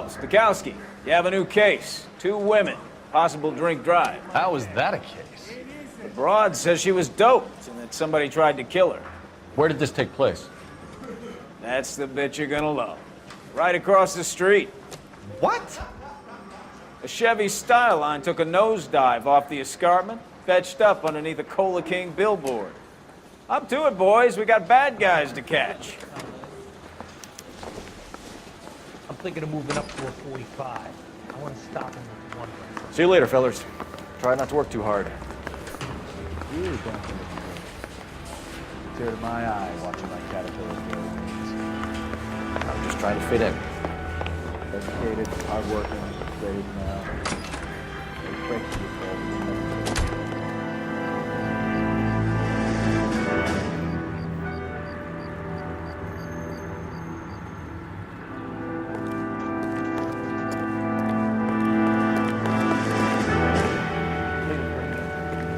Phelps, Stokowski, you have a new case. 2 women, possible drink drive. How is that a case? The broad says she was doped and that somebody tried to kill her. Where did this take place? That's the bit you're gonna love. Right across the street. What? A Chevy Styline took a nosedive off the escarpment, fetched up underneath a Cola King billboard. Up to it, boys. We got bad guys to catch. I'm thinking of moving up to a 45. I want to stop him with one. See you later, fellas. Try not to work too hard. Really don't think it's tear to my eye watching my caterpillars grow wings. I'm just trying to fit in. Educated, hardworking, brave now. They break to yourself.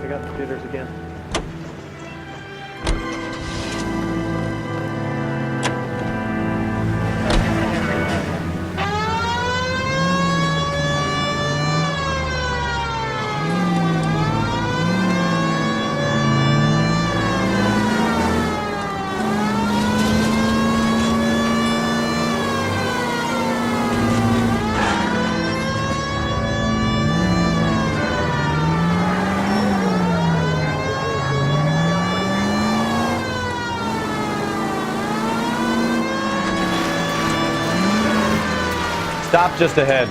Check out the jitters again. Stop just ahead.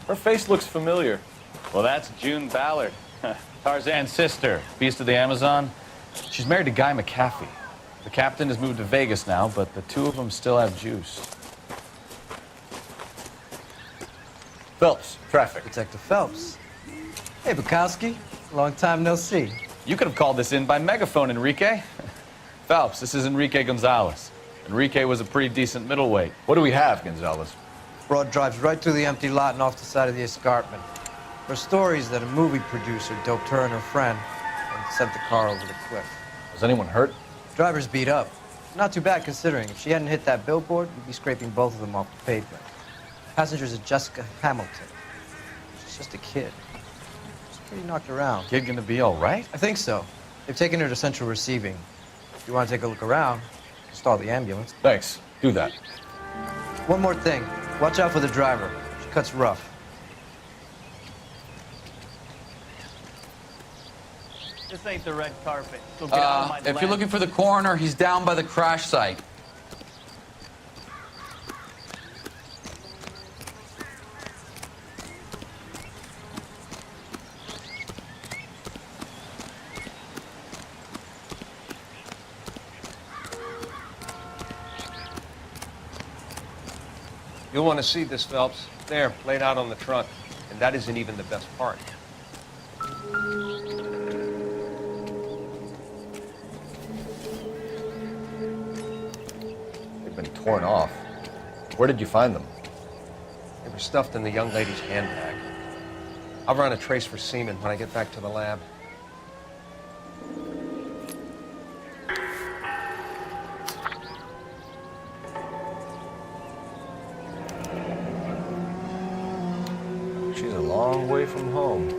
Her face looks familiar. Well, that's June Ballard, Tarzan's sister, Beast of the Amazon. She's married to Guy McAfee. The captain has moved to Vegas now, but the 2 of them still have juice. Phelps, traffic. Detective Phelps. Hey, Bukowski. Long time no see. You could have called this in by megaphone, Enrique. Phelps, this is Enrique Gonzalez. Enrique was a pretty decent middleweight. What do we have, Gonzalez? Broad drives right through the empty lot and off the side of the escarpment. Her stories that a movie producer doped her and her friend and sent the car over the cliff. Was anyone hurt? Driver's beat up. Not too bad considering. If she hadn't hit that billboard, we'd be scraping both of them off the pavement. Passenger's is Jessica Hamilton. She's just a kid. She's pretty knocked around. Kid gonna be all right? I think so. They've taken her to central receiving. If you want to take a look around, stall the ambulance. Thanks. Do that. One more thing. Watch out for the driver. She cuts rough. This ain't the red carpet, so get out of my If you're looking for the coroner, he's down by the crash site. You'll want to see this, Phelps. There, laid out on the trunk. And that isn't even the best part. They've been torn off. Where did you find them? They were stuffed in the young lady's handbag. I'll run a trace for semen when I get back to the lab. She's a long way from home.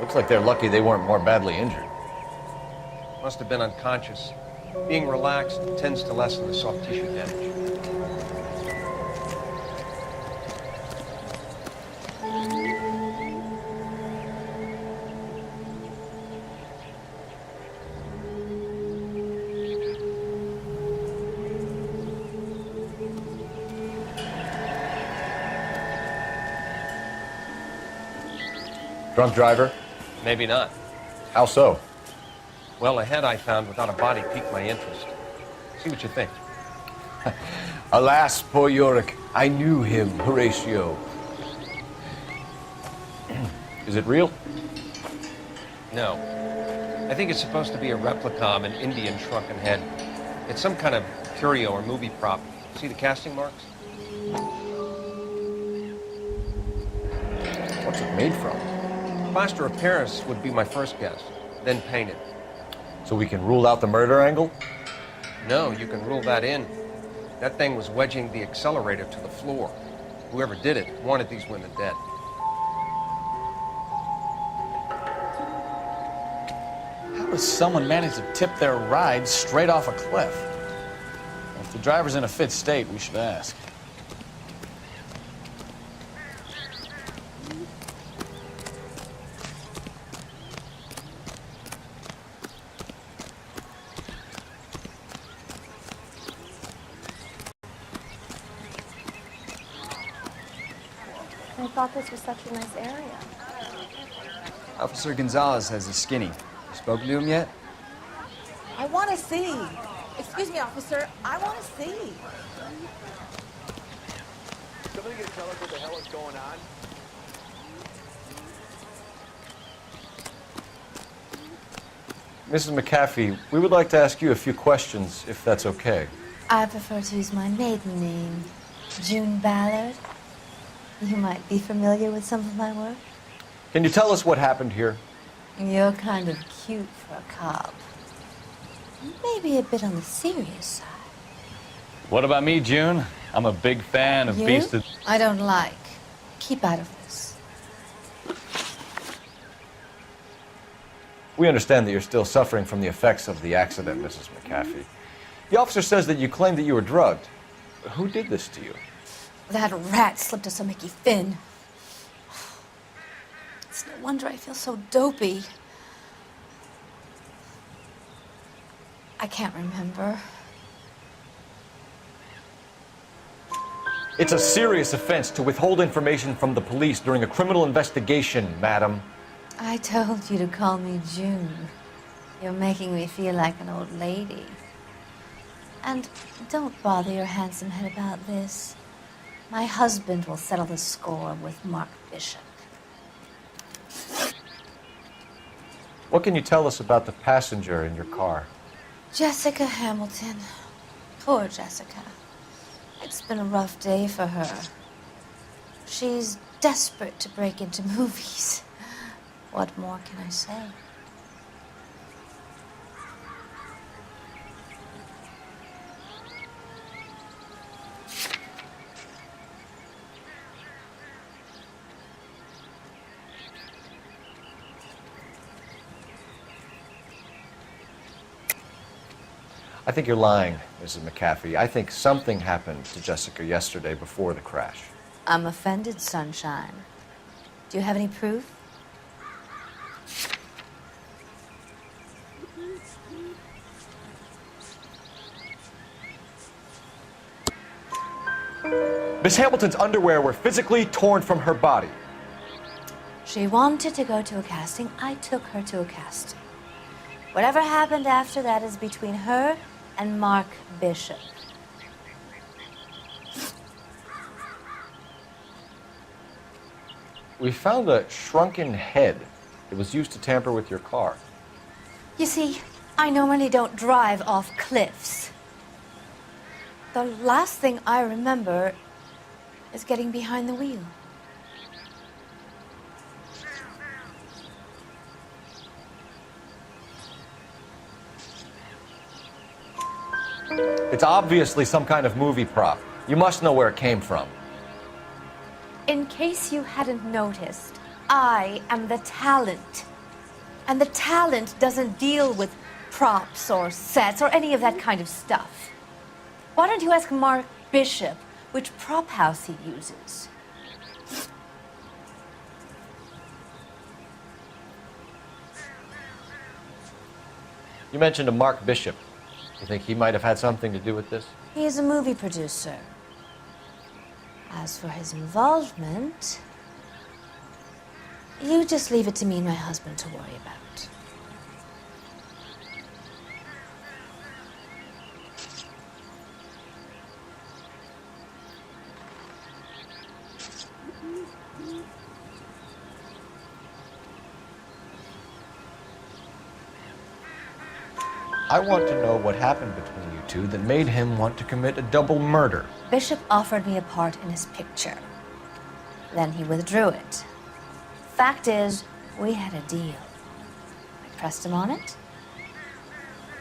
Looks like they're lucky they weren't more badly injured. Must have been unconscious. Being relaxed tends to lessen the soft tissue damage. Drunk driver? Maybe not. How so? Well, the head I found without a body piqued my interest. See what you think. Alas, poor Yorick. I knew him, Horatio. Is it real? No. I think it's supposed to be a replica of an Indian shrunken head. It's some kind of curio or movie prop. See the casting marks? What's it made from? Plaster of Paris would be my first guess, then painted. So we can rule out the murder angle? No, you can rule that in. That thing was wedging the accelerator to the floor. Whoever did it wanted these women dead. How does someone manage to tip their ride straight off a cliff? If the driver's in a fit state, we should ask. I thought this was such a nice area. Officer Gonzalez says he's skinny. You spoken to him yet? I want to see. Excuse me, officer. I want to see. Somebody gonna tell us what the hell is going on? Mrs. McAfee, we would like to ask you a few questions, if that's okay. I prefer to use my maiden name, June Ballard. You might be familiar with some of my work. Can you tell us what happened here? You're kind of cute for a cop. Maybe a bit on the serious side. What about me, June? I'm a big fan of You? Beast of... I don't like. Keep out of this. We understand that you're still suffering from the effects of the accident, Mrs. McAfee. The officer says that you claimed that you were drugged. Who did this to you? That rat slipped us a Mickey Finn. It's no wonder I feel so dopey. I can't remember. It's a serious offense to withhold information from the police during a criminal investigation, madam. I told you to call me June. You're making me feel like an old lady. And don't bother your handsome head about this. My husband will settle the score with Mark Bishop. What can you tell us about the passenger in your car? Jessica Hamilton. Poor Jessica. It's been a rough day for her. She's desperate to break into movies. What more can I say? I think you're lying, Mrs. McAfee. I think something happened to Jessica yesterday before the crash. I'm offended, Sunshine. Do you have any proof? Miss Hamilton's underwear were physically torn from her body. She wanted to go to a casting. I took her to a casting. Whatever happened after that is between her and Mark Bishop. We found a shrunken head that was used to tamper with your car. You see, I normally don't drive off cliffs. The last thing I remember is getting behind the wheel. It's obviously some kind of movie prop. You must know where it came from. In case you hadn't noticed, I am the talent. And the talent doesn't deal with props or sets or any of that kind of stuff. Why don't you ask Mark Bishop which prop house he uses? You mentioned a Mark Bishop. You think he might have had something to do with this? He is a movie producer. As for his involvement, You just leave it to me and my husband to worry about. I want to know what happened between you two that made him want to commit a double murder. Bishop offered me a part in his picture. Then he withdrew it. Fact is, we had a deal. I pressed him on it,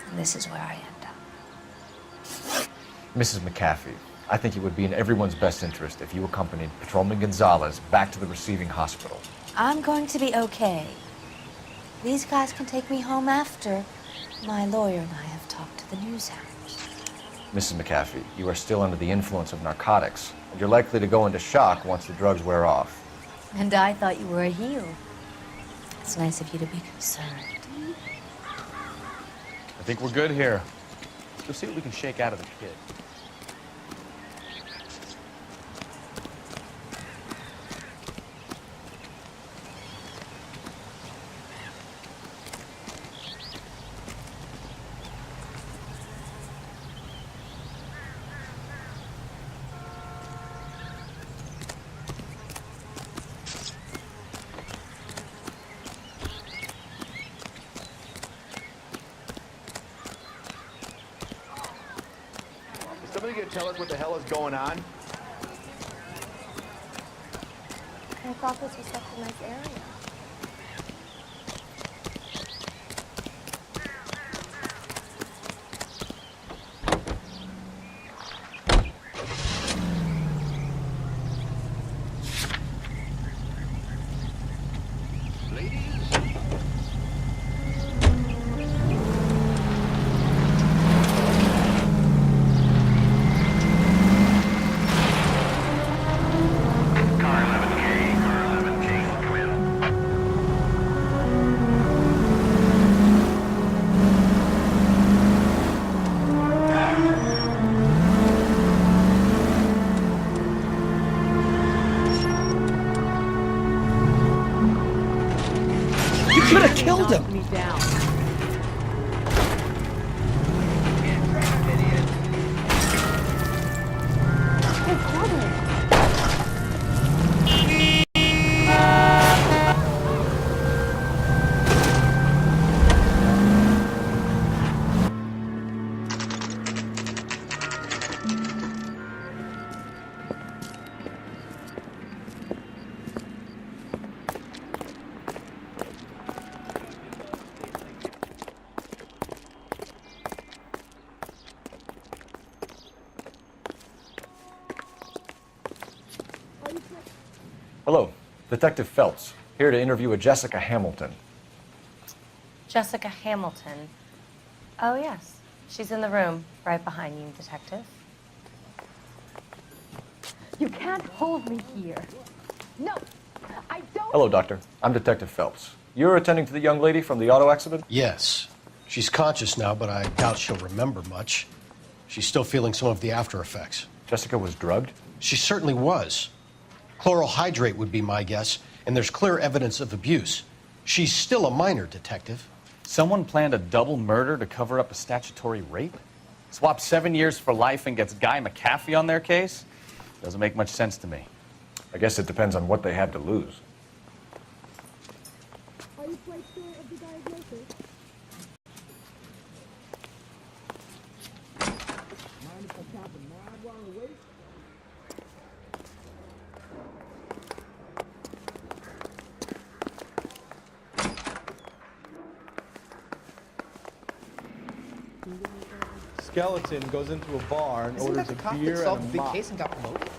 and this is where I end up. Mrs. McAfee, I think it would be in everyone's best interest if you accompanied Patrolman Gonzalez back to the receiving hospital. I'm going to be okay. These guys can take me home after. My lawyer and I have talked to the news hounds. Mrs. McAfee, you are still under the influence of narcotics, and you're likely to go into shock once the drugs wear off. And I thought you were a heel. It's nice of you to be concerned. I think we're good here. Let's go see what we can shake out of the kid. Somebody gonna tell us what the hell is going on? I thought this was such a nice area. Could have killed him. Me down. Hello, Detective Phelps, here to interview a Jessica Hamilton. Jessica Hamilton. Oh, yes. She's in the room, right behind you, Detective. You can't hold me here. No, I don't. Hello, Doctor. I'm Detective Phelps. You're attending to the young lady from the auto accident? Yes. She's conscious now, but I doubt she'll remember much. She's still feeling some of the after effects. Jessica was drugged? She certainly was. Chloral hydrate would be my guess, and there's clear evidence of abuse. She's still a minor, Detective. Someone planned a double murder to cover up a statutory rape? Swap 7 years for life and gets Guy McAfee on their case? Doesn't make much sense to me. I guess it depends on what they have to lose. Are you quite sure of the diagnosis? Mind if I tap a nod while I wait? Skeleton goes into a bar and orders a beer and a mop. and got promoted?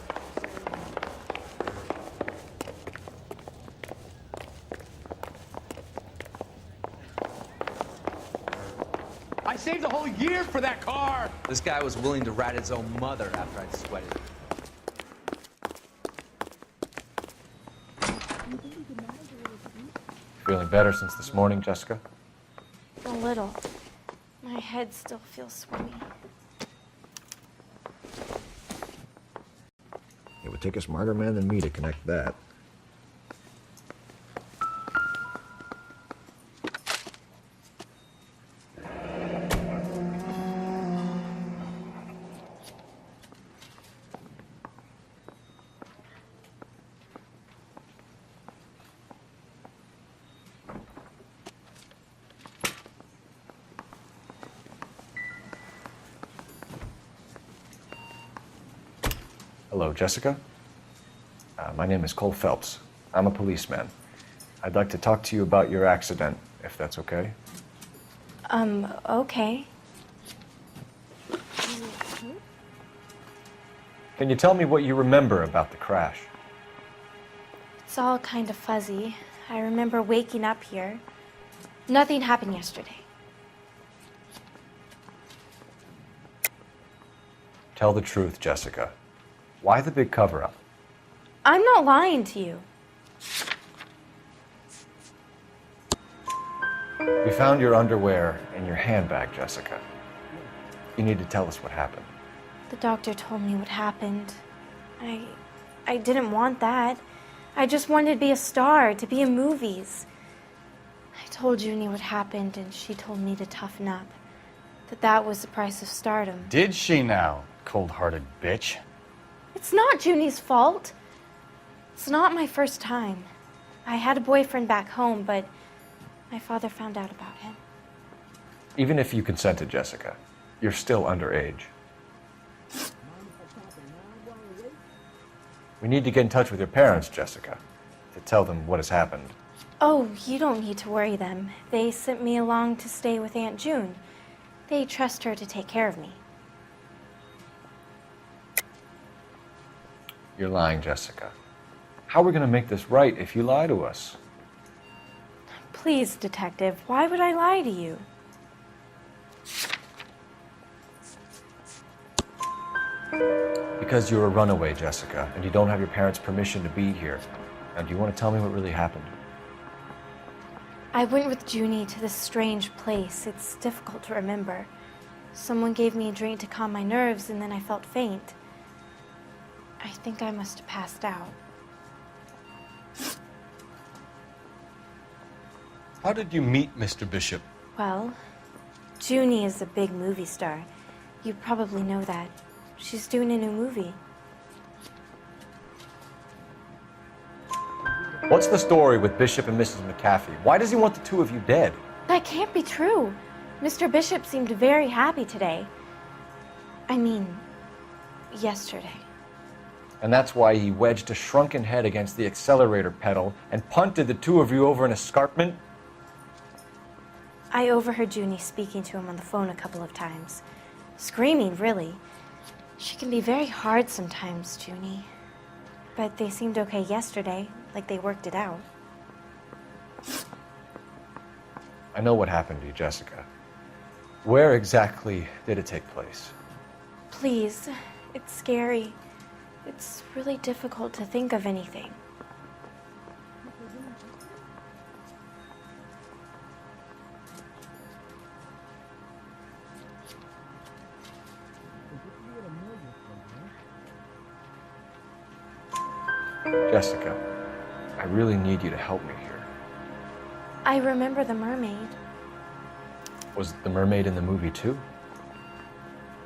I saved a whole year for that car. This guy was willing to rat his own mother after I'd sweated. Feeling better since this morning, Jessica? A little. My head still feels swimmy. It would take a smarter man than me to connect that. Hello, Jessica. My name is Cole Phelps. I'm a policeman. I'd like to talk to you about your accident, if that's okay. Okay. Can you tell me what you remember about the crash? It's all kind of fuzzy. I remember waking up here. Nothing happened yesterday. Tell the truth, Jessica. Why the big cover-up? I'm not lying to you. We found your underwear in your handbag, Jessica. You need to tell us what happened. The doctor told me what happened. I didn't want that. I just wanted to be a star, to be in movies. I told Junie what happened, and she told me to toughen up. That was the price of stardom. Did she now, cold-hearted bitch? It's not Junie's fault. It's not my first time. I had a boyfriend back home, but my father found out about him. Even if you consented, Jessica, you're still underage. We need to get in touch with your parents, Jessica, to tell them what has happened. Oh, you don't need to worry them. They sent me along to stay with Aunt June. They trust her to take care of me. You're lying, Jessica. How are we going to make this right if you lie to us? Please, detective, why would I lie to you? Because you're a runaway, Jessica, and you don't have your parents' permission to be here. Now, do you want to tell me what really happened? I went with Junie to this strange place. It's difficult to remember. Someone gave me a drink to calm my nerves, and then I felt faint. I think I must have passed out. How did you meet Mr. Bishop? Well, Junie is a big movie star. You probably know that. She's doing a new movie. What's the story with Bishop and Mrs. McAfee? Why does he want the two of you dead? That can't be true. Mr. Bishop seemed very happy today. I mean, yesterday. And that's why he wedged a shrunken head against the accelerator pedal and punted the two of you over an escarpment? I overheard Junie speaking to him on the phone a couple of times. Screaming, really. She can be very hard sometimes, Junie. But they seemed okay yesterday, like they worked it out. I know what happened to you, Jessica. Where exactly did it take place? Please, it's scary. It's really difficult to think of anything. Jessica, I really need you to help me here. I remember the mermaid. Was the mermaid in the movie too?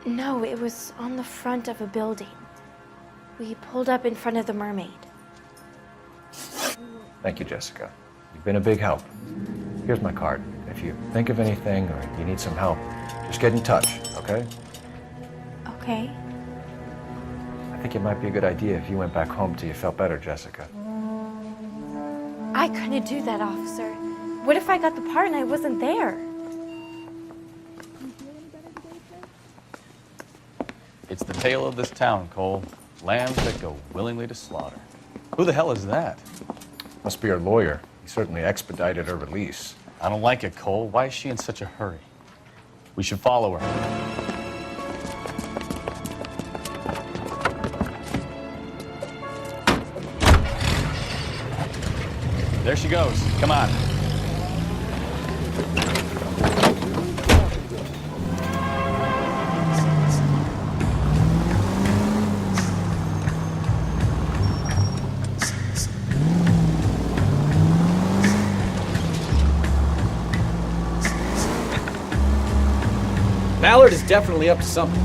No, it was on the front of a building. We pulled up in front of the mermaid. Thank you, Jessica. You've been a big help. Here's my card. If you think of anything or you need some help, just get in touch, okay? Okay. I think it might be a good idea if you went back home till you felt better, Jessica. I couldn't do that, officer. What if I got the part and I wasn't there? It's the tale of this town, Cole. Lambs that go willingly to slaughter. Who the hell is that? Must be her lawyer. He certainly expedited her release. I don't like it, Cole. Why is she in such a hurry? We should follow her. There she goes. Come on. Ballard is definitely up to something.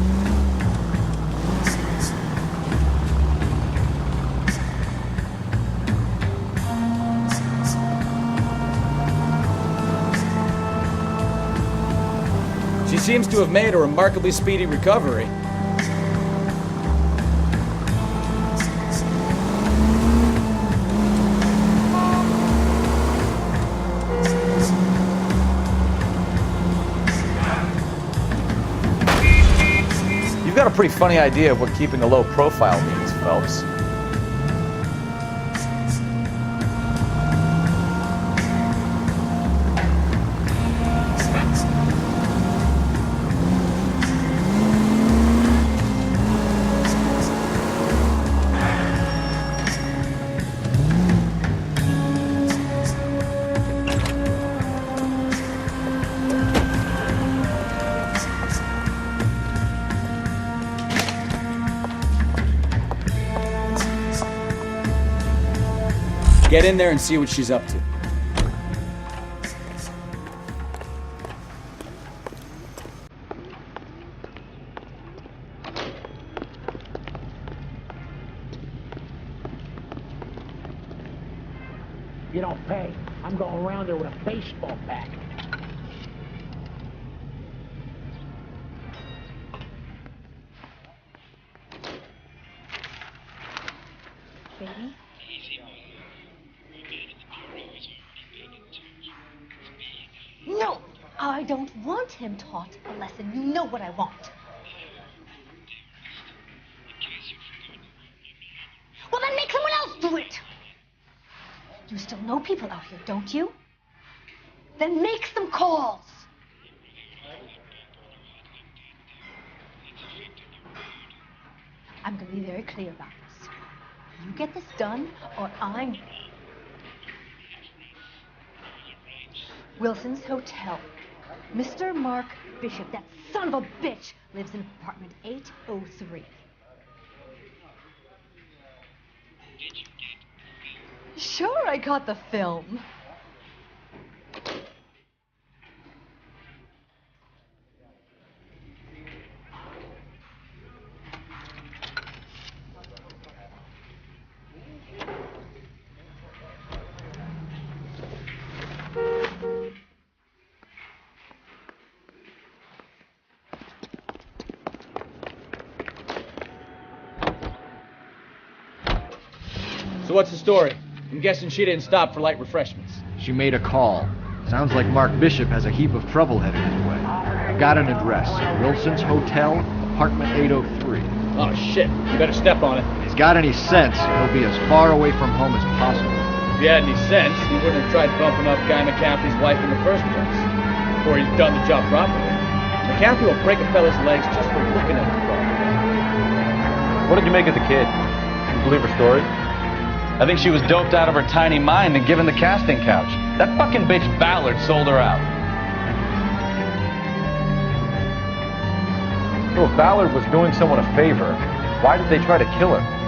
She seems to have made a remarkably speedy recovery. You've got a pretty funny idea of what keeping a low profile means, Phelps. Get in there and see what she's up to. If you don't pay, I'm going around there with a baseball bat. Baby? No! I don't want him taught a lesson. You know what I want. Well, then make someone else do it! You still know people out here, don't you? Then make some calls! I'm gonna be very clear about this. You get this done, or I'm... Wilson's Hotel. Mr. Mark Bishop, that son of a bitch, lives in apartment 803. Sure, I got the film. So what's the story? I'm guessing she didn't stop for light refreshments. She made a call. Sounds like Mark Bishop has a heap of trouble headed his way. I've got an address. Wilson's Hotel, apartment 803. Oh shit, you better step on it. If he's got any sense, he'll be as far away from home as possible. If he had any sense, he wouldn't have tried bumping up Guy McCaffrey's wife in the first place. Before he'd done the job properly. McCaffrey will break a fella's legs just for looking at the problem. What did you make of the kid? Did you believe her story? I think she was doped out of her tiny mind and given the casting couch. That fucking bitch Ballard sold her out. So if Ballard was doing someone a favor, why did they try to kill her?